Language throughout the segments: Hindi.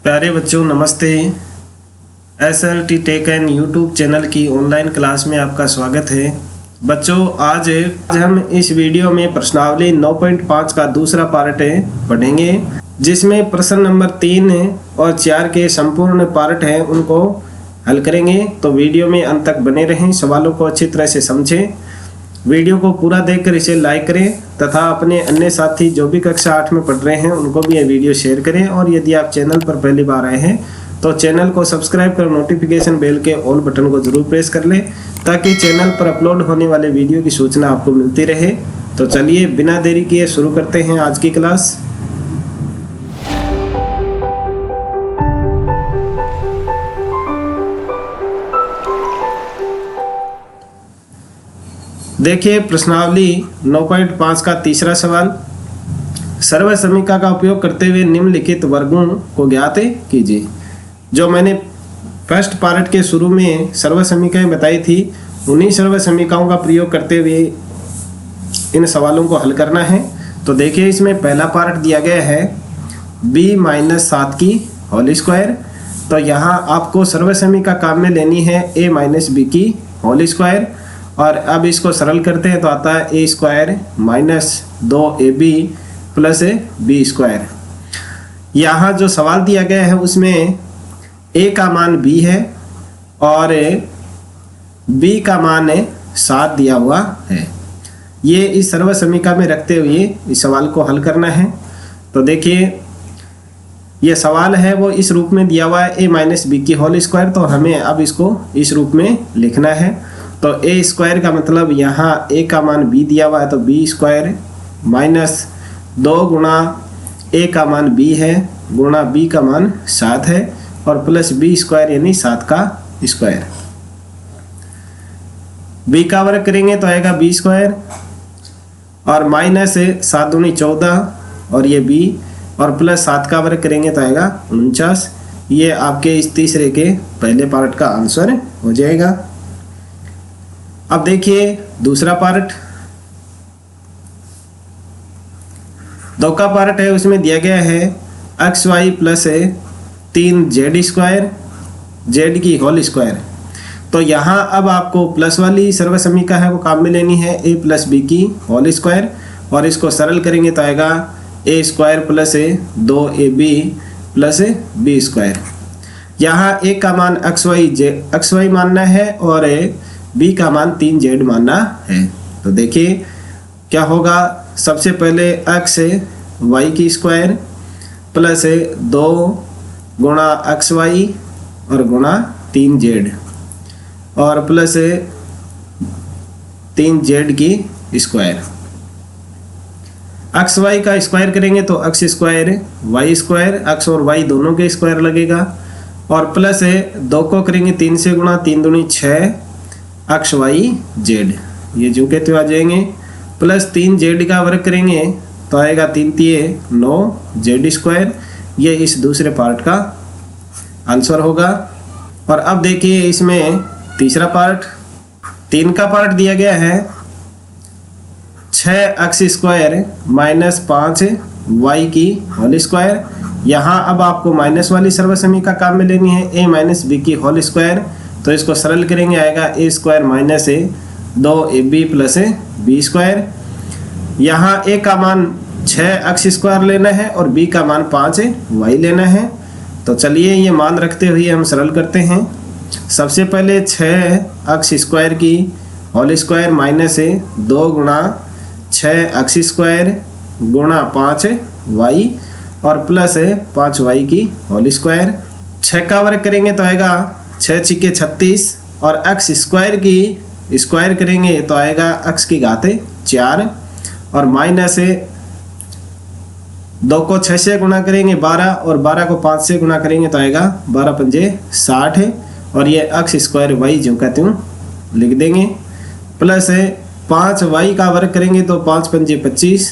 प्यारे बच्चों नमस्ते। SLT tech and YouTube channel की ऑनलाइन क्लास में आपका स्वागत है। बच्चों आज हम इस वीडियो में प्रश्नावली 9.5 का दूसरा पार्ट पढ़ेंगे, जिसमें प्रश्न नंबर 3 और 4 के संपूर्ण पार्ट हैं, उनको हल करेंगे। तो वीडियो में अंत तक बने रहें, सवालों को अच्छी तरह से समझें। वीडियो को पूरा देखकर इसे लाइक करें तथा अपने अन्य साथी जो भी कक्षा 8 में पढ़ रहे हैं उनको भी ये वीडियो शेयर करें। और यदि आप चैनल पर पहली बार आए हैं तो चैनल को सब्सक्राइब कर नोटिफिकेशन बेल के ऑल बटन को जरूर प्रेस कर लें, ताकि चैनल पर अपलोड होने वाले वीडियो की सूचना आपको मिलती रहे। तो चलिए बिना देरी किए शुरू करते हैं आज की क्लास। देखिए प्रश्नावली 9.5 का तीसरा सवाल, सर्व समीकरण का उपयोग करते हुए निम्नलिखित वर्गों को ज्ञात कीजिए। जो मैंने फर्स्ट पार्ट के शुरू में सर्व समीकरण बताई थी, उन्हीं सर्व समीकरणों का प्रयोग करते हुए इन सवालों को हल करना है। तो देखिए इसमें पहला पार्ट दिया गया है b-7 की होल स्क्वायर। तो यहाँ आपको सर्व समीकरण काम में लेनी है a-b की होल स्क्वायर, और अब इसको सरल करते हैं तो आता है a square - 2ab plus b square. यहाँ जो सवाल दिया गया है उसमें a का मान b है और b का मान 7 दिया हुआ है। ये इस सर्व समीकरण में रखते हुए इस सवाल को हल करना है। तो देखिए ये सवाल है वो इस रूप में दिया हुआ है a-b की होल स्क्वायर। तो हमें अब इसको इस रूप में लिखना है। तो a स्क्वायर का मतलब यहाँ a का मान b दिया हुआ है, तो b स्क्वायर -2 गुणा a का मान b है गुणा b का मान 7 है और प्लस b स्क्वायर यानी 7 का स्क्वायर। b का वर्ग करेंगे तो आएगा b स्क्वायर और -7 दूनी 14 और ये b और प्लस 7 का वर्ग करेंगे तो आएगा 49। ये आपके इस तीसरे के पहले पार्ट का आंसर हो जाएगा। अब देखिए दूसरा पार्ट, 2 का पार्ट है, उसमें दिया गया है xy plus 3z square z की होल स्क्वायर। तो यहाँ अब आपको प्लस वाली सर्व समीकरण है वो काम में लेनी है a प्लस b की होल स्क्वायर, और इसको सरल करेंगे तो आएगा a square plus 2ab plus b square. यहाँ a का मान xy मानना है और b का मान 3z मानना है। तो देखिए क्या होगा, सबसे पहले x y की स्क्वायर प्लस 2 गुणा xy और गुणा 3z और प्लस 3z की स्क्वायर। xy का स्क्वायर करेंगे तो x square y square, x और y दोनों के स्क्वायर लगेगा, और प्लस 2 को करेंगे 3 से गुणा, 3 दूनी 6 x y z, ये जो कहते आ जाएंगे, प्लस 3z का वर्ग करेंगे तो आएगा 3 × 9 z स्क्वायर। ये इस दूसरे पार्ट का आंसर होगा। और अब देखिए इसमें तीसरा पार्ट, 3 का पार्ट दिया गया है 6x स्क्वायर -5 y की होल स्क्वायर। यहाँ अब आपको माइनस वाली सर्व समीकरण काम में लेनी है a-b की होल स्क्वायर। तो इसको सरल करेंगे आएगा a square - 2ab plus b square. यहाँ a का मान 6x स्क्वायर लेना है और b का मान 5y लेना है। तो चलिए ये मान रखते हुए हम सरल करते हैं। सबसे पहले 6x स्क्वायर की होल स्क्वायर -2 गुणा 6x स्क्वायर गुणा 5y और प्लस 5y की होल स्क्वायर। 6 का वर्ग करेंगे तो आएगा 6 × 36 और x स्क्वायर की स्क्वायर करेंगे तो आएगा x की घात 4 और माइनस 2 को 6 से गुणा करेंगे 12 और 12 को 5 से गुणा करेंगे तो आएगा 12 पंजे 60 और ये x स्क्वायर y जो कहते हूँ लिख देंगे, प्लस 5y का वर्ग करेंगे तो 5 पंजे 25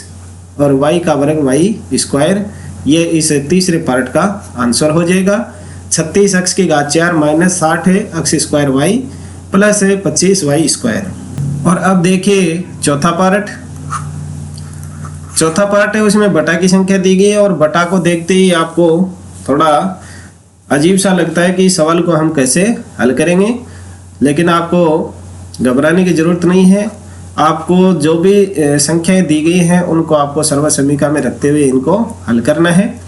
और y का वर्ग y स्क्वायर। ये इस तीसरे पार्ट का आंसर हो जाएगा। 36x की घात 4 - 60 x square y plus 25y square. और अब देखिए चौथा पार्ट, चौथा पार्ट है उसमें बटा की संख्या दी गई है और बटा को देखते ही आपको थोड़ा अजीब सा लगता है कि इस सवाल को हम कैसे हल करेंगे, लेकिन आपको घबराने की ज़रूरत नहीं है। आपको जो भी संख्याएं दी गई हैं उनको आपको सर्वसमीका में रखते हुए इनको हल करना है।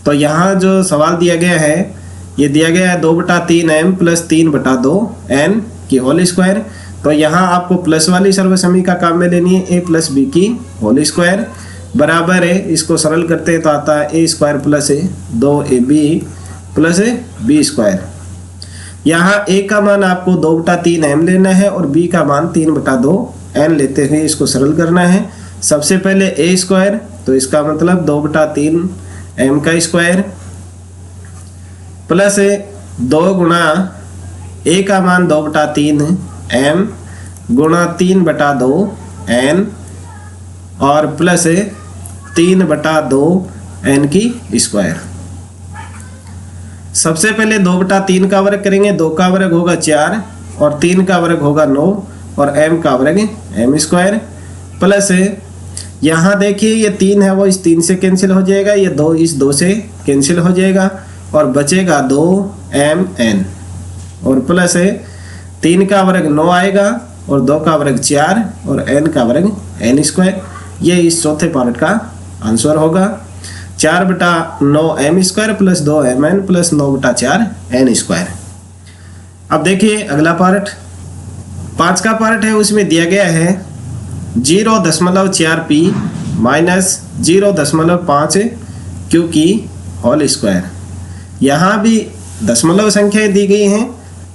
तो यहाँ जो सवाल दिया गया है, ये दिया गया है 2/3m + 3/2 n की होल स्क्वायर। तो यहाँ आपको प्लस वाली सर्वसमीका काम में लेनी है, a + b की होल स्क्वायर बराबर है, इसको सरल करते हैं तो आता है a² + 2ab + b²। यहाँ a का मान आपको 2/3m लेना है और b का मान 3/2 n लेते हुए इसको सरल करना है। सबसे पहले a², तो इसका मतलब 2/3m का स्क्वायर प्लस 2 गुणा a का मान 2/3m गुणा 3/2 n और प्लस 3/2 n की स्क्वायर। सबसे पहले 2/3 का वर्ग करेंगे, 2 का वर्ग होगा 4 और 3 का वर्ग होगा 9 और m का वर्ग m² प्लस यहाँ देखिए ये 3 है वो इस 3 से कैंसिल हो जाएगा, ये 2 इस 2 से कैंसिल हो जाएगा और बचेगा 2mn और प्लस 3 का वर्ग 9 आएगा और 2 का वर्ग 4 और n का वर्ग n²। ये इस चौथे पार्ट का आंसर होगा। 4/9m² + 2mn + 9/4n²। अब देखिए अगला पार्ट, 5 का पार्ट है, उसमें दिया गया है 0.4p - 0.5 q की होल स्क्वायर। यहाँ भी दशमलव संख्याएं दी गई हैं,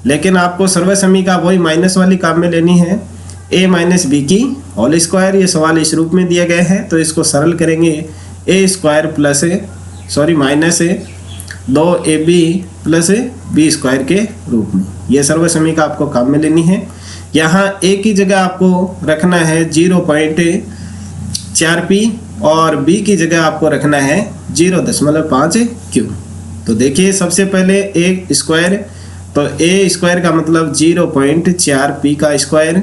लेकिन आपको सर्वसमीका वही माइनस वाली काम में लेनी है, a - b की होल स्क्वायर। ये सवाल इस रूप में दिया गया है, तो इसको सरल करेंगे a² - 2ab + b² के रूप में। ये सर्वसमीका आपको काम में लेनी है। यहाँ a की जगह आपको रखना है 0.4p और b की जगह आपको रखना है 0.5q। तो देखिए सबसे पहले a², तो a² का मतलब 0.4p का स्क्वायर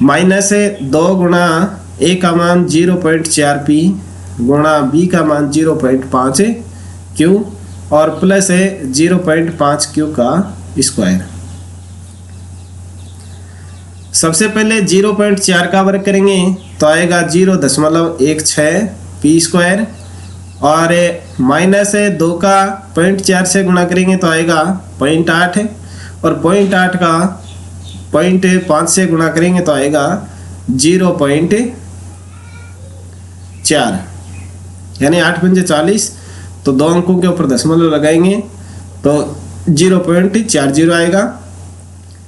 माइनस 2 गुणा a का मान 0.4p गुणा b का मान 0.5q और प्लस 0.5q का स्क्वायर। सबसे पहले 0.4 का वर्ग करेंगे तो आएगा 0.16p² और माइनस 2 का 0.4 से गुणा करेंगे तो आएगा 0.8 और 0.8 का 0.5 से गुणा करेंगे तो आएगा 0.4 यानी 8 पंजे 40। तो 2 अंकों के ऊपर दशमलव लगाएंगे तो 0.40 आएगा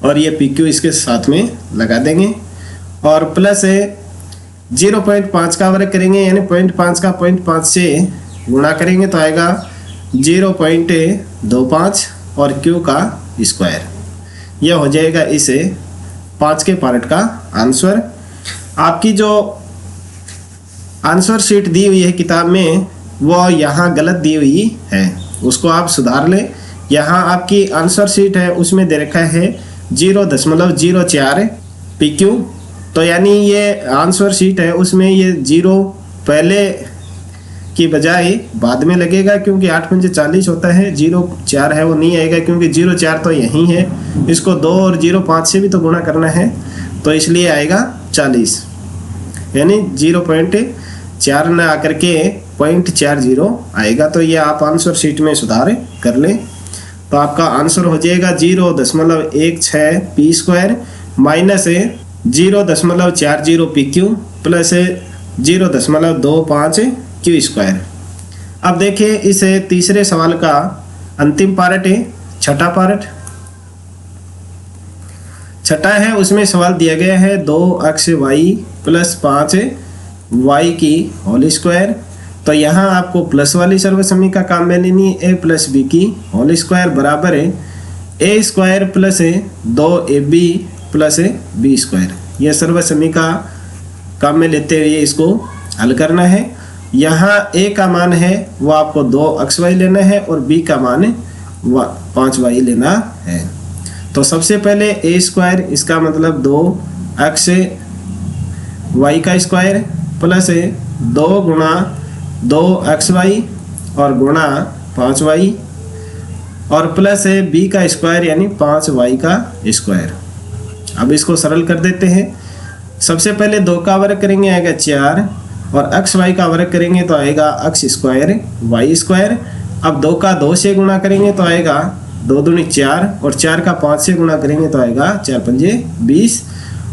और ये PQ इसके साथ में लगा देंगे और प्लस 0.5 का वर्ग करेंगे यानी 0.5 का 0.5 से गुणा करेंगे तो आएगा 0.25 और Q का स्क्वायर। यह हो जाएगा इस 5 के पार्ट का आंसर। आपकी जो आंसर शीट दी हुई है किताब में वो यहाँ गलत दी हुई है, उसको आप सुधार लें। यहाँ आपकी आंसर शीट है उसमें दे रखा है 0.04 PQ, तो यानी ये आंसर शीट है उसमें ये 0 पहले की बजाय बाद में लगेगा, क्योंकि 8 पंजे 40 होता है, 0.4 है वो नहीं आएगा क्योंकि 0.4 तो यहीं है, इसको 2 और 0.5 से भी तो गुणा करना है तो इसलिए आएगा 40 यानी 0.4 न आकर के 0.40 आएगा। तो ये आप आंसर शीट में सुधार कर लें तो आपका आंसर हो जाएगा 0.16 p² minus 0.40 PQ plus 0.25 Q²। अब देखिए इस तीसरे सवाल का अंतिम पार्ट है, छठा पार्ट। छठा है उसमें सवाल दिया गया है 2x y + 5y की होल स्क्वायर। तो यहाँ आपको प्लस वाली सर्वसमीका काम में लेनी है, a + b की होल स्क्वायर बराबर है a² + 2ab + b²। यह सर्वसमीका काम में लेते हुए इसको हल करना है। यहाँ a का मान है वो आपको 2xy लेना है और b का मान 5y लेना है। तो सबसे पहले a², इसका मतलब 2xy का स्क्वायर प्लस 2 गुणा 2xy और गुणा 5y और प्लस है बी का स्क्वायर यानी 5y का स्क्वायर। अब इसको सरल कर देते हैं। सबसे पहले 2 का वर्ग करेंगे आएगा 4 और एक्स वाई का वर्ग करेंगे तो आएगा एक्स स्क्वायर वाई स्क्वायर। अब 2 का 2 से गुणा करेंगे तो आएगा 2 दूनी 4 और 4 का 5 से गुणा करेंगे तो आएगा 4 पंजे 20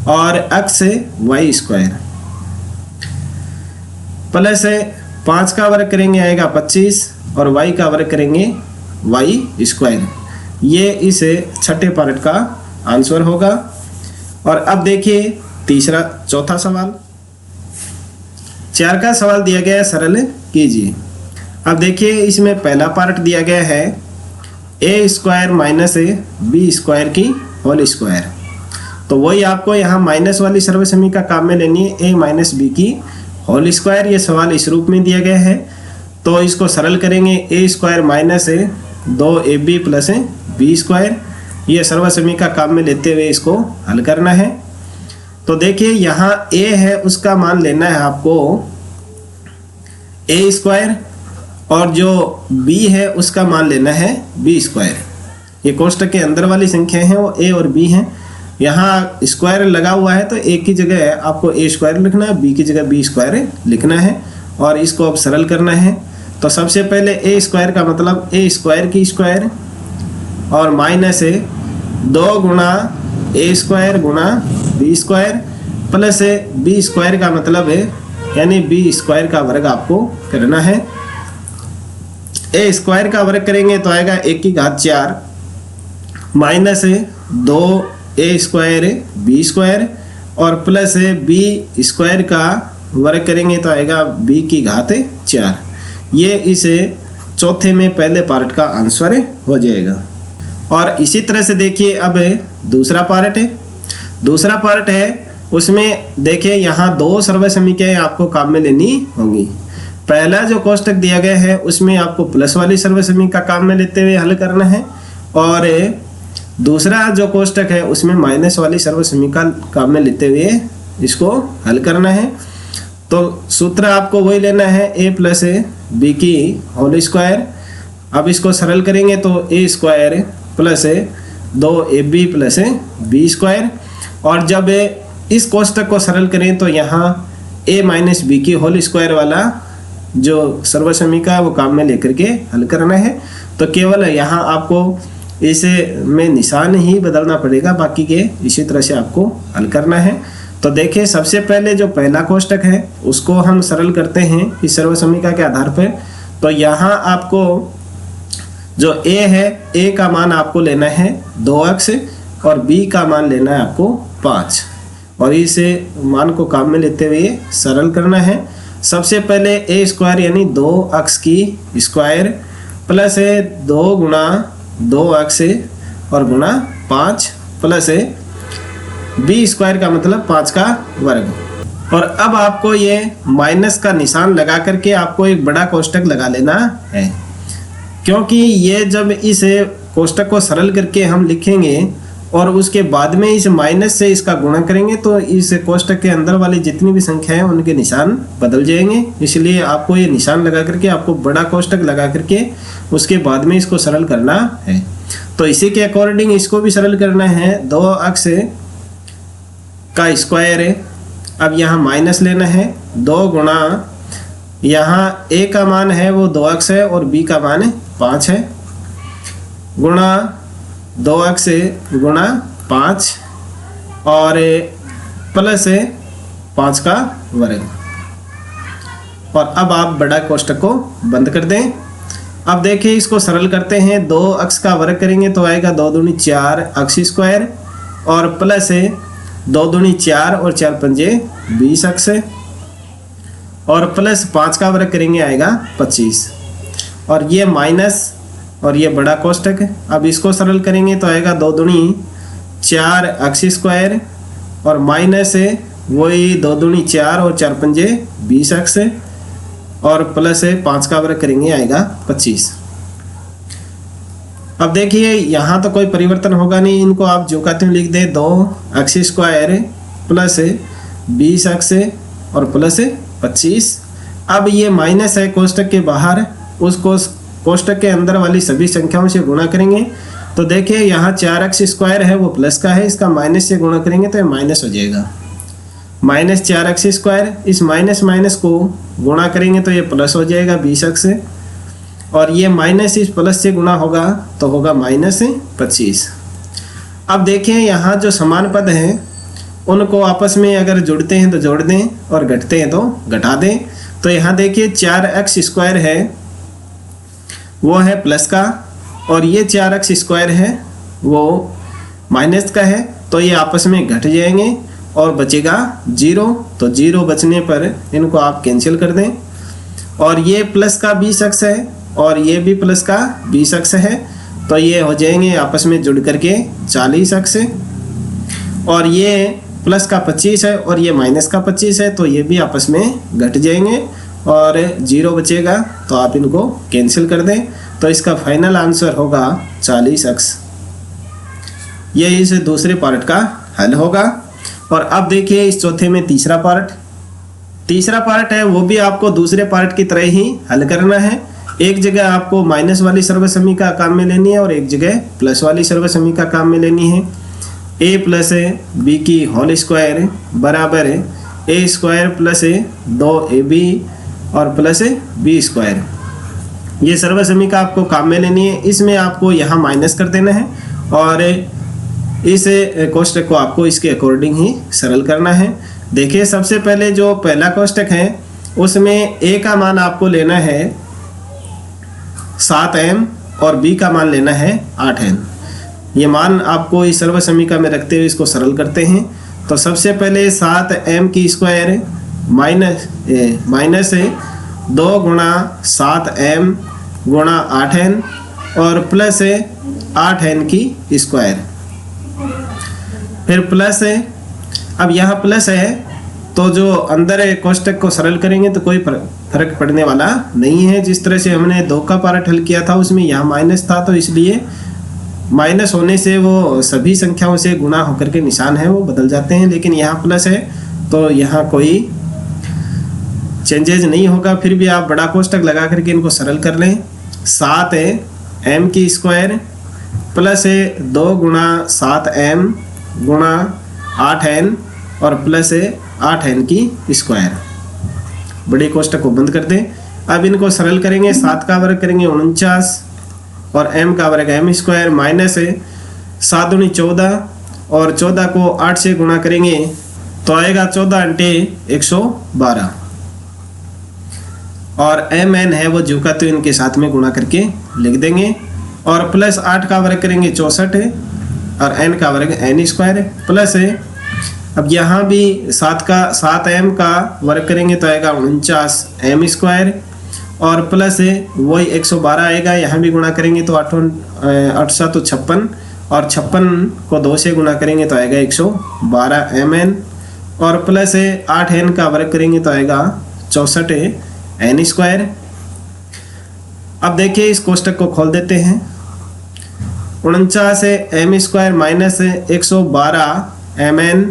और एक्स वाई स्क्वायर प्लस 5 का वर्ग करेंगे आएगा 25 और y का वर्ग करेंगे y स्क्वायर। ये इस छठे पार्ट का आंसर होगा। और अब देखिए चौथा सवाल। 4 का सवाल दिया गया है, सरल कीजिए। अब देखिए इसमें पहला पार्ट दिया गया है ए स्क्वायर माइनस बी स्क्वायर की होल स्क्वायर। तो वही आपको यहाँ माइनस वाली सर्वसमीका काम में लेनी है, ए माइनस बी की होल स्क्वायर। ये सवाल इस रूप में दिया गया है तो इसको सरल करेंगे। A square minus 2ab plus B square, ये सर्वसमीका काम में लेते हुए इसको हल करना है। तो देखिए यहाँ a है उसका मान लेना है आपको a स्क्वायर और जो b है उसका मान लेना है b स्क्वायर। ये कोष्टक के अंदर वाली संख्या है वो a और b है। यहाँ स्क्वायर लगा हुआ है तो a की जगह आपको a स्क्वायर लिखना है, b की जगह b स्क्वायर लिखना है और इसको अब सरल करना है। तो सबसे पहले a स्क्वायर का मतलब a स्क्वायर की स्क्वायर और माइनस 2 गुणा a स्क्वायर गुणा b square plus b square का मतलब है यानी b स्क्वायर का वर्ग आपको करना है। a स्क्वायर का वर्ग करेंगे तो आएगा 1 की घात 4 minus 2a square b square और प्लस b स्क्वायर का वर्ग करेंगे तो आएगा b की घात 4। ये इस चौथे में पहले पार्ट का आंसर हो जाएगा। और इसी तरह से देखिए अब दूसरा पार्ट है। दूसरा पार्ट है उसमें देखिए यहाँ 2 सर्वसमीकाएं आपको काम में लेनी होंगी। पहला जो कोष्टक दिया गया है उसमें आपको प्लस वाली सर्वसमीका काम में लेते हुए हल करना है और दूसरा जो कोष्टक है उसमें माइनस वाली सर्वसमीका काम में लेते हुए इसको हल करना है। तो सूत्र आपको वही लेना है a प्लस बी की होल स्क्वायर। अब इसको सरल करेंगे तो a square plus 2ab plus B square और जब इस कोष्टक को सरल करें तो यहाँ a माइनस बी की होल स्क्वायर वाला जो सर्वसमीका वो काम में लेकर के हल करना है। तो केवल यहाँ आपको इसे में निशान ही बदलना पड़ेगा, बाकी के इसी तरह से आपको हल करना है। तो देखिए सबसे पहले जो पहला कोष्टक है उसको हम सरल करते हैं इस सर्वसमीका के आधार पर। तो यहाँ आपको जो a है a का मान आपको लेना है 2x और b का मान लेना है आपको 5 और इसे मान को काम में लेते हुए सरल करना है। सबसे पहले a स्क्वायर यानी 2x की स्क्वायर प्लस 2 गुणा 2x और गुणा 5 प्लस बी स्क्वायर का मतलब 5 का वर्ग। और अब आपको ये माइनस का निशान लगा करके आपको एक बड़ा कोष्टक लगा लेना है, क्योंकि ये जब इस कोष्टक को सरल करके हम लिखेंगे और उसके बाद में इस माइनस से इसका गुणा करेंगे तो इस कोष्टक के अंदर वाली जितनी भी संख्या है उनके निशान बदल जाएंगे। इसलिए आपको ये निशान लगा करके आपको बड़ा कोष्टक लगा करके उसके बाद में इसको सरल करना है। तो इसी के अकॉर्डिंग इसको भी सरल करना है। 2x का स्क्वायर है, अब यहाँ माइनस लेना है 2 गुणा यहाँ a का मान है वो 2x है और b का मान है 5 है गुणा 2x गुणा 5 और प्लस 5 का वर्ग। और अब आप बड़ा कोष्टक को बंद कर दें। अब देखिए इसको सरल करते हैं। 2x का वर्ग करेंगे तो आएगा 2 दूनी 4 x स्क्वायर और प्लस 2 दूनी 4 और 4 पंजे 20x और प्लस 5 का वर्ग करेंगे आएगा 25 और ये माइनस और ये बड़ा कोष्टक है। अब इसको सरल करेंगे तो आएगा 2 दूनी 4 x स्क्वायर और माइनस वही 2 दूनी 4 और 4 पंजे 20x और प्लस 5 का वर्ग करेंगे आएगा 25। अब देखिए यहाँ तो कोई परिवर्तन होगा नहीं, इनको आप जो कहते हैं लिख दे 2x स्क्वायर प्लस 20x और प्लस 25। अब ये माइनस है कोष्टक के बाहर, उसको कोष्टक के अंदर वाली सभी संख्याओं से गुणा करेंगे तो देखिए यहाँ 4x² है वो प्लस का है, इसका माइनस से गुणा करेंगे तो ये माइनस हो जाएगा। -4x², इस माइनस माइनस को गुणा करेंगे तो ये प्लस हो जाएगा 20x, और ये माइनस इस प्लस से गुणा होगा तो होगा -25। अब देखिए यहाँ जो समान पद हैं उनको आपस में अगर जुड़ते हैं तो जोड़ दें और घटते हैं तो घटा दें। तो यहाँ देखिए 4x² है वो है प्लस का, और ये 4x² है वो माइनस का है, तो ये आपस में घट जाएंगे और बचेगा 0। तो 0 बचने पर इनको आप कैंसिल कर दें, और ये प्लस का 20x है और ये भी प्लस का 20x है, तो ये हो जाएंगे आपस में जुड़ करके 40x, और ये प्लस का 25 है और ये माइनस का 25 है, तो ये भी आपस में घट जाएंगे और 0 बचेगा, तो आप इनको कैंसिल कर दें। तो इसका फाइनल आंसर होगा 40x। ये इस दूसरे पार्ट का हल होगा। और अब देखिए इस चौथे में तीसरा पार्ट है, वो भी आपको दूसरे पार्ट की तरह ही हल करना है। एक जगह आपको माइनस वाली सर्वसमीका काम में लेनी है और एक जगह प्लस वाली सर्वसमीका काम में लेनी है। a प्लस b की होल स्क्वायर बराबर a² प्लस 2ab और प्लस b²। ये सर्वसमीका आपको काम में लेनी है। इसमें आपको यहाँ माइनस कर देना है और इस कोष्टक को आपको इसके अकॉर्डिंग ही सरल करना है। देखिए सबसे पहले जो पहला कोष्टक है उसमें a का मान आपको लेना है 7m और b का मान लेना है 8n। ये मान आपको इस सर्वसमीका में रखते हुए इसको सरल करते हैं। तो सबसे पहले 7m² माइनस 2 गुणा 7m गुणा 8n और प्लस 8n²। फिर प्लस अब यहाँ प्लस है तो जो अंदर कोष्टक को सरल करेंगे तो कोई फर्क पड़ने वाला नहीं है। जिस तरह से हमने 2 का पार्ट हल किया था उसमें यहाँ माइनस था, तो इसलिए माइनस होने से वो सभी संख्याओं से गुणा होकर के निशान है वो बदल जाते हैं, लेकिन यहाँ प्लस है तो यहाँ कोई चेंजेज नहीं होगा। फिर भी आप बड़ा कोष्टक लगा करके इनको सरल कर लें। 7m² प्लस 2 गुणा 7m गुणा 8n और प्लस 8n²। बड़े कोष्टक को बंद कर दें। अब इनको सरल करेंगे। 7 का वर्ग करेंगे 49 और m का वर्ग m² माइनस 7 दूनी 14 और 14 को 8 से गुणा करेंगे तो आएगा 14 × 112 और mn है वो जो का तो इनके साथ में गुणा करके लिख देंगे। और प्लस 8 का वर्ग करेंगे 64 और n का वर्ग n² प्लस अब यहाँ भी 7m का वर्ग करेंगे तो आएगा 49m² और प्लस वही 112 आएगा। यहाँ भी गुणा करेंगे तो 8 7 56 और 56 को 2 से गुणा करेंगे तो आएगा 112mn और प्लस 8n का वर्ग करेंगे तो आएगा 64n²। अब देखिए इस कोष्टक को खोल देते हैं। 49m² minus 112mn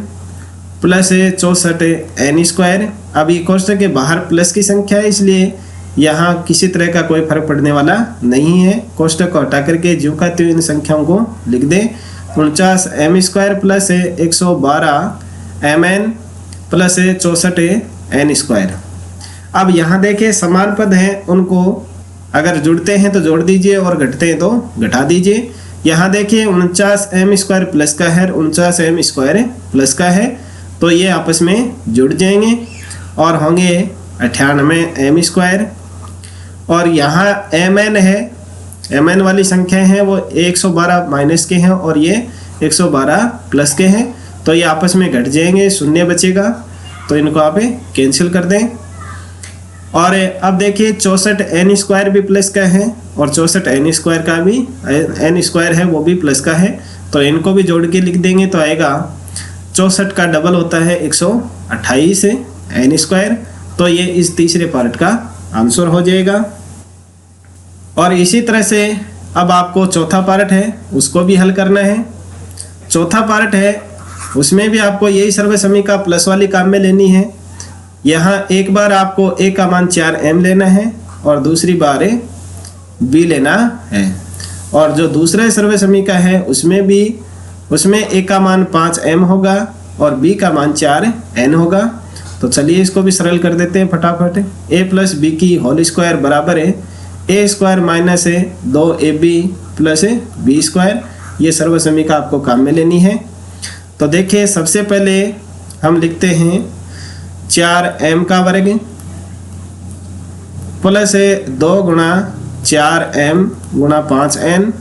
plus 64n²। अब ये कोष्टक के बाहर प्लस की संख्या है इसलिए यहाँ किसी तरह का कोई फर्क पड़ने वाला नहीं है। कोष्टक को हटा करके जो का त्यों इन संख्याओं को लिख दें। 49m² plus 112mn plus 64n²। अब यहाँ देखिए समान पद हैं, उनको अगर जुड़ते हैं तो जोड़ दीजिए और घटते हैं तो घटा दीजिए। यहाँ देखिए 49m² प्लस का है, 49m² प्लस का है, तो ये आपस में जुड़ जाएंगे और होंगे 98m²। और यहाँ mn है, mn वाली संख्या है वो 112 माइनस के हैं और ये 112 प्लस के हैं, तो ये आपस में घट जाएंगे, 0 बचेगा, तो इनको आप कैंसिल कर दें। और अब देखिए 64n² भी प्लस का है और 64n² का भी n² है वो भी प्लस का है, तो इनको भी जोड़ के लिख देंगे तो आएगा 64 का डबल होता है 128 n²। तो ये इस तीसरे पार्ट का आंसर हो जाएगा। और इसी तरह से अब आपको चौथा पार्ट है उसको भी हल करना है। चौथा पार्ट है उसमें भी आपको यही सर्वसमीका प्लस वाली काम में लेनी है। यहाँ एक बार आपको a का मान 4m लेना है और दूसरी बार बी लेना है। और जो दूसरे सर्व समीकरण है उसमें ए का मान 5m होगा और बी का मान 4n होगा। तो चलिए इसको भी सरल कर देते हैं फटाफट। a प्लस बी की होल स्क्वायर बराबर है a square minus 2ab plus B square. ये सर्व समीकरण आपको काम में लेनी है। तो देखिए सबसे पहले हम लिखते हैं 4m का वर्ग प्लस 2 गुणा 4m गुणा 5n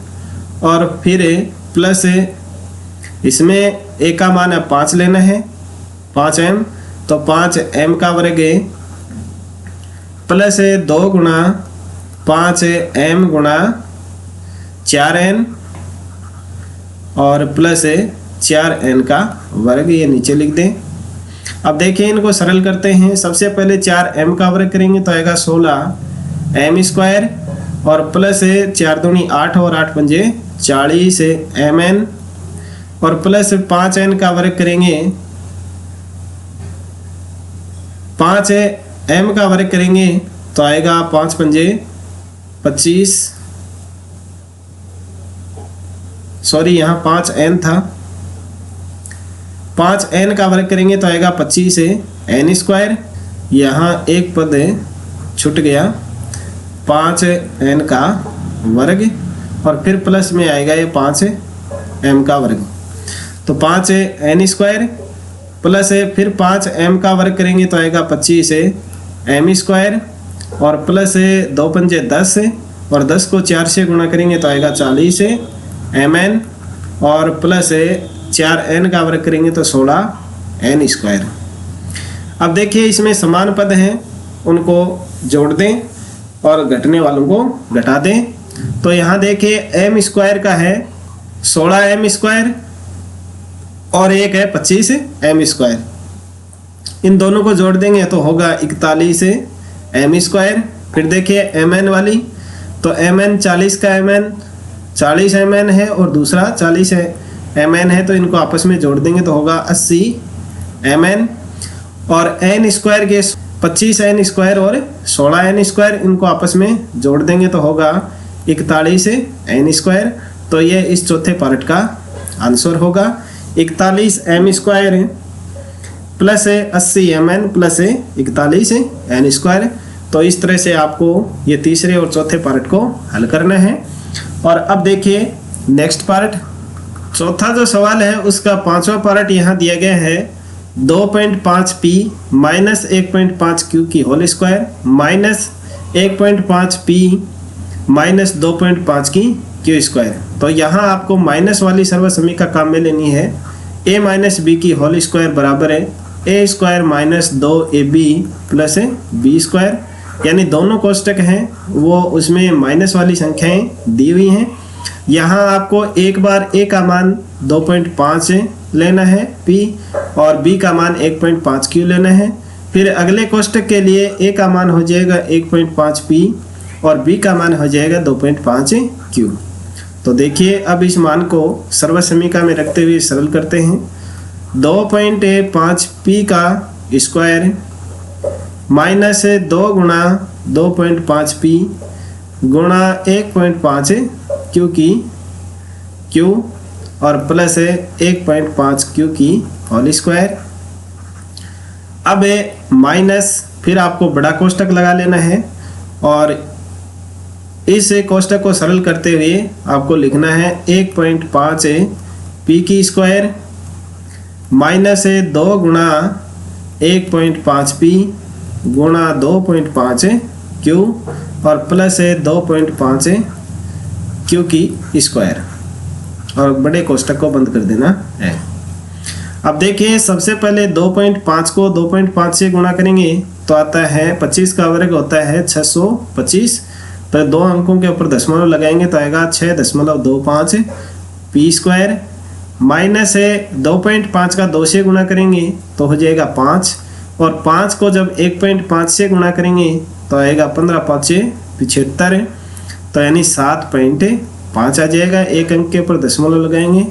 और फिर प्लस इसमें a का मान अब 5 लेना है 5m, तो 5m का वर्ग प्लस 2 गुणा 5m गुणा 4n और प्लस 4n का वर्ग, ये नीचे लिख दें। अब देखिए इनको सरल करते हैं। सबसे पहले 4m का वर्ग करेंगे तो आएगा 16m स्क्वायर और प्लस 4 दूनी 8 और 8 पंजे 40 mn और प्लस 5n का वर्ग करेंगे 5m का वर्ग करेंगे तो आएगा 5 पंजे 25, सॉरी यहाँ 5n था, 5n का वर्ग करेंगे तो आएगा 25 n स्क्वायर। यहाँ एक पद छूट गया 5n का वर्ग और फिर प्लस में आएगा ये 5m का वर्ग। तो 5n स्क्वायर प्लस फिर 5m का वर्ग करेंगे तो आएगा 25m स्क्वायर और प्लस 2 पंजे 10 और 10 को 4 से गुणा करेंगे तो आएगा 40 mn और प्लस 4n का वर्ग करेंगे तो 16n स्क्वायर। अब देखिए इसमें समान पद हैं उनको जोड़ दें और घटने वालों को घटा दें। तो यहाँ देखिए m स्क्वायर का है 16m स्क्वायर और एक है 25m स्क्वायर। इन दोनों को जोड़ देंगे तो होगा 41m स्क्वायर। फिर देखिए mn वाली, तो mn 40 का mn 40 mn है और दूसरा 40 mn है, तो इनको आपस में जोड़ देंगे तो होगा 80 mn और n स्क्वायर के 25n स्क्वायर और 16n स्क्वायर, इनको आपस में जोड़ देंगे तो होगा 41n स्क्वायर। तो ये इस चौथे पार्ट का आंसर होगा 41m square plus 80mn plus 41n square. तो इस तरह से आपको ये तीसरे और चौथे पार्ट को हल करना है। और अब देखिए नेक्स्ट पार्ट, चौथा जो सवाल है उसका पांचवा पार्ट यहाँ दिया गया है 2.5p माइनस 1.5q की whole square minus 1.5p minus 2.5 की क्यू स्क्वायर। तो यहाँ आपको माइनस वाली सर्व समीकरण काम में लेनी है। a माइनस बी की होल स्क्वायर बराबर है a square minus 2ab plus B square, यानी दोनों कोष्टक हैं वो उसमें माइनस वाली संख्याएं दी हुई हैं। यहाँ आपको एक बार a का मान 2.5 लेना है p और b का मान 1.5 q लेना है। फिर अगले कोष्टक के लिए a का मान हो जाएगा 1.5 p और b का मान हो जाएगा 2.5 q। तो देखिए अब इस मान को सर्व समीकरण में रखते हुए सरल करते हैं। 2.5 p का स्क्वायर माइनस 2 गुणा 2.5 p गुणा 1.5 q की q और प्लस 1.5 q की होल स्क्वायर। अब माइनस फिर आपको बड़ा कोष्टक लगा लेना है और इस कोष्टक को सरल करते हुए आपको लिखना है 1.5 p की स्क्वायर माइनस 2 गुणा 1.5 p गुणा 2.5 q और प्लस 2.5 q की स्क्वायर और बड़े कोष्टक को बंद कर देना है। अब देखिए सबसे पहले 2.5 को 2.5 से गुणा करेंगे तो आता है 25 का वर्ग होता है 625। तो दो अंकों के ऊपर दशमलव लगाएंगे तो आएगा 6.25 p स्क्वायर माइनस 2.5 का 2 से गुणा करेंगे तो हो जाएगा 5 और 5 को जब 1.5 से गुणा करेंगे तो आएगा 15×5 = 75। तो यानी 7.5 आ जाएगा। एक अंक के ऊपर दशमलव लगाएंगे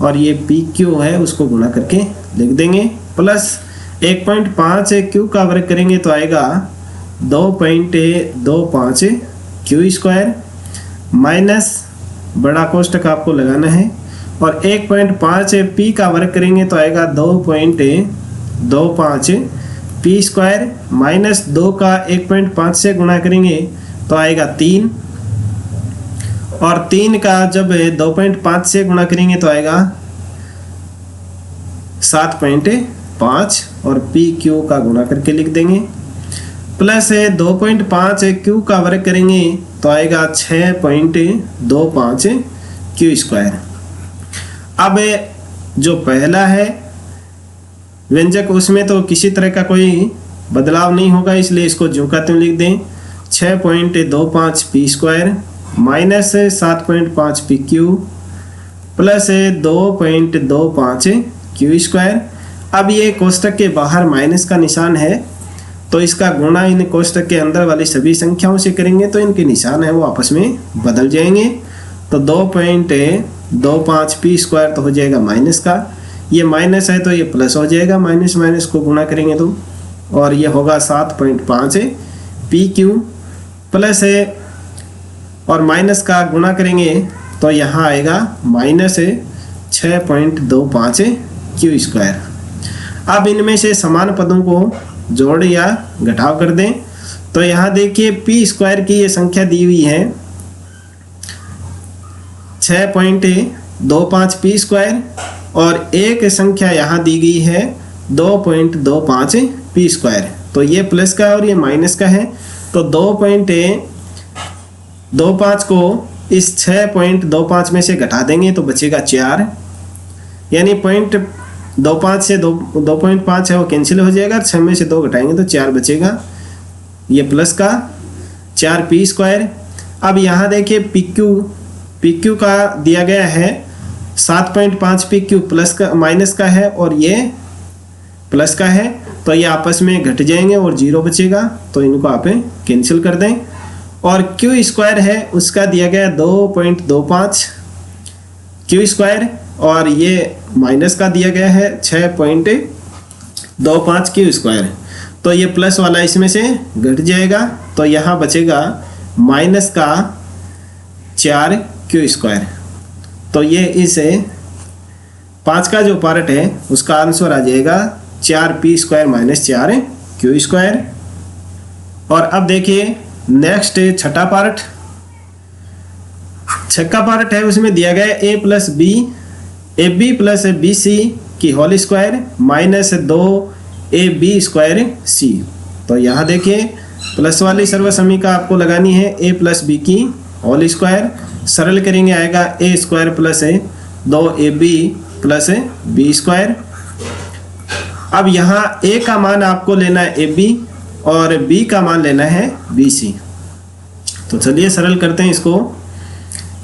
और ये पी क्यू है उसको गुणा करके लिख देंगे प्लस 1.5 क्यू का वर्ग करेंगे तो आएगा 2.25 क्यू स्क्वायर माइनस बड़ा कोष्टक आपको लगाना है और 1.5 पी का वर्ग करेंगे तो आएगा 2.25 पी स्क्वायर माइनस 2 का 1.5 से गुणा करेंगे तो आएगा 3 और 3 का जब 2.5 से गुणा करेंगे तो आएगा 7.5 और पी क्यू का गुणा करके लिख देंगे प्लस 2.5 क्यू का वर्ग करेंगे तो आएगा 6.25 क्यू स्क्वायर। अब जो पहला है व्यंजक उसमें तो किसी तरह का कोई बदलाव नहीं होगा, इसलिए इसको ज्यों का त्यों लिख दें 6.25 P square minus 7.5 P Q plus 2.25 Q square. अब ये कोष्टक के बाहर माइनस का निशान है तो इसका गुणा इन कोष्टक के अंदर वाली सभी संख्याओं से करेंगे तो इनके निशान है वो आपस में बदल जाएंगे। तो 2.25 पी स्क्वायर तो हो जाएगा माइनस का, ये माइनस है तो ये प्लस हो जाएगा, माइनस माइनस को गुणा करेंगे तो, और ये होगा 7.5 पी क्यू प्लस है और माइनस का गुणा करेंगे तो यहाँ आएगा माइनस 6.25 क्यू स्क्वायर। अब इनमें से समान पदों को जोड़ या घटाव कर दें तो यहाँ देखिए पी स्क्वायर की ये संख्या दी हुई है 6.25 पी स्क्वायर और एक संख्या यहाँ दी गई है 2.25 पी स्क्वायर। तो ये प्लस का और ये माइनस का है तो 2.25 को इस 6.25 में से घटा देंगे तो बचेगा 4, यानी 0.25 से 2.5 है वो कैंसिल हो जाएगा, 6 में से 2 घटाएंगे तो 4 बचेगा, ये प्लस का 4 पी स्क्वायर। अब यहाँ देखिए पी क्यू का दिया गया है 7.5 पी क्यू प्लस का माइनस का है और ये प्लस का है तो ये आपस में घट जाएंगे और 0 बचेगा, तो इनको आप कैंसिल कर दें। और क्यू स्क्वायर है उसका दिया गया 2.25 क्यू स्क्वायर और ये माइनस का दिया गया है 6.25 क्यू स्क्वायर, तो ये प्लस वाला इसमें से घट जाएगा तो यहाँ बचेगा माइनस का 4 क्यू स्क्वायर। तो ये इस 5 का जो पार्ट है उसका आंसर आ जाएगा 4 P square minus 4 Q square. और अब देखिए नेक्स्ट छठा पार्ट है, उसमें दिया गया a plus b a b plus b c की whole square minus 2 a b square c. तो यहाँ देखिए प्लस वाली सर्व समीकरण आपको लगानी है ए प्लस बी की होल स्क्वायर, सरल करेंगे आएगा a square plus 2 a b plus B square. अब यहाँ ए का मान आपको लेना है ए बी और बी का मान लेना है बी सी। तो चलिए सरल करते हैं इसको।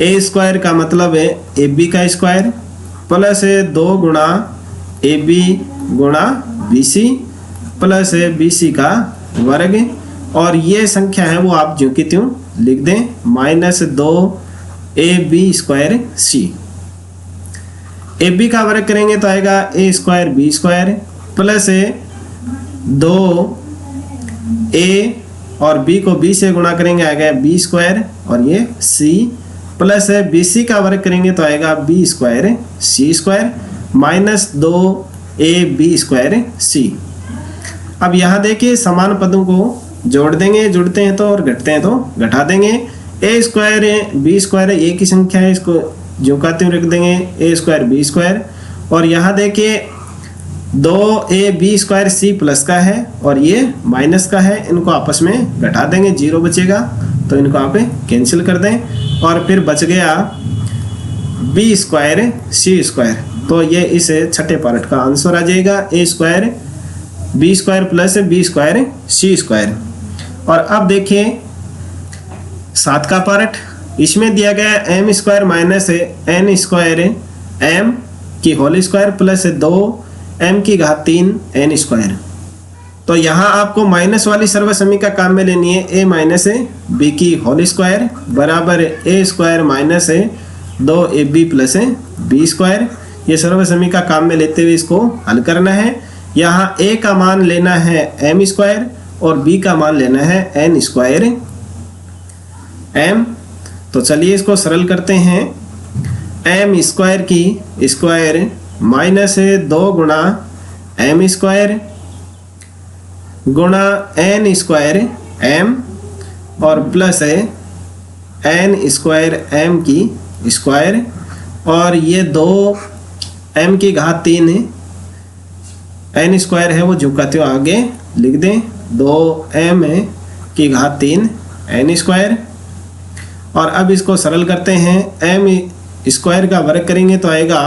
ए स्क्वायर का मतलब है ए बी का स्क्वायर प्लस 2 गुणा ए बी गुणा b c plus b c का वर्ग, और ये संख्या है वो आप ज्यों की त्यों लिख दें minus 2 a b square c. A b का वर्ग करेंगे तो आएगा a square b square plus 2 a और बी को बी से गुणा करेंगे आएगा बी स्क्वायर और ये सी प्लस बी सी का वर्ग करेंगे तो आएगा b square c square minus 2 a b square c. अब यहाँ देखिए समान पदों को जोड़ देंगे, जुड़ते हैं तो और घटते हैं तो घटा देंगे। ए स्क्वायर बी स्क्वायर एक ही संख्या है, इसको जो कहते हैं रख देंगे ए स्क्वायर बी स्क्वायर, और यहाँ देखिए 2 a b square c plus का है और ये माइनस का है, इनको आपस में घटा देंगे 0 बचेगा, तो इनको आप कैंसिल कर दें और फिर बच गया बी स्क्वायर सी स्क्वायर। तो ये इस छठे पार्ट का आंसर आ जाएगा a square b square plus B square c square. और अब देखिए 7 का पार्ट, इसमें दिया गया m square minus n square m की होल स्क्वायर प्लस 2 एम की घात 3 एन स्क्वायर। तो यहाँ आपको माइनस वाली सर्व समीकरण काम में लेनी है ए माइनस बी की होल स्क्वायर बराबर a square minus 2 a b plus B square. ये सर्व समीकरण काम में लेते हुए इसको हल करना है। यहाँ ए का मान लेना है एम स्क्वायर और बी का मान लेना है एन स्क्वायर एम। तो चलिए इसको सरल करते हैं। एम स्क्वायर की स्क्वायर माइनस 2 गुणा एम स्क्वायर गुणा एन स्क्वायर एम और प्लस है एन स्क्वायर एम की स्क्वायर, और ये 2 एम की घात 3 एन स्क्वायर है वो झुकाते हुए आगे लिख दें, 2 एम की घात 3 एन स्क्वायर। और अब इसको सरल करते हैं। एम स्क्वायर का वर्ग करेंगे तो आएगा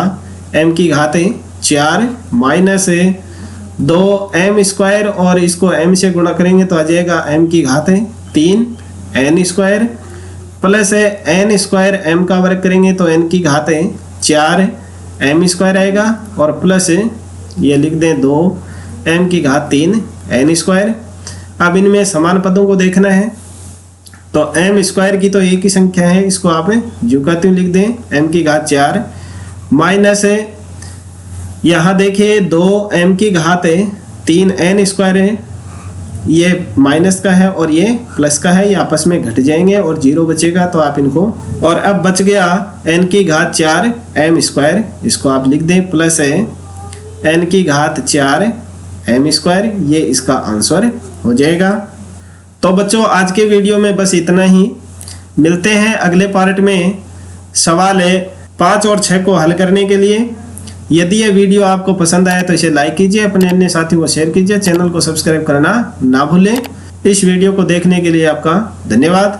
एम की घात 4 माइनस 2 एम स्क्वायर, और इसको एम से गुणा करेंगे तो आ जाएगा एम की घात 3 n square, plus n square m का वर्ग करेंगे तो एन की घात 4 एम स्क्वायर आएगा, और प्लस ये लिख दें 2 एम की घात 3 एन स्क्वायर। अब इनमें समान पदों को देखना है, तो एम स्क्वायर की तो एक ही संख्या है, इसको आप झुकाते हुए लिख दें एम की घात 4 माइनस यहाँ देखिए 2 एम की घात 3 एन स्क्वायर है, ये माइनस का है और ये प्लस का है, ये आपस में घट जाएंगे और 0 बचेगा तो आप इनको, और अब बच गया एन की घात 4 एम स्क्वायर, इसको आप लिख दें प्लस एन की घात 4 एम स्क्वायर, ये इसका आंसर हो जाएगा। तो बच्चों आज के वीडियो में बस इतना ही, मिलते हैं अगले पार्ट में सवाल 5 और 6 को हल करने के लिए। यदि ये वीडियो आपको पसंद आया तो इसे लाइक कीजिए, अपने अन्य साथियों को शेयर कीजिए, चैनल को सब्सक्राइब करना ना भूलें। इस वीडियो को देखने के लिए आपका धन्यवाद।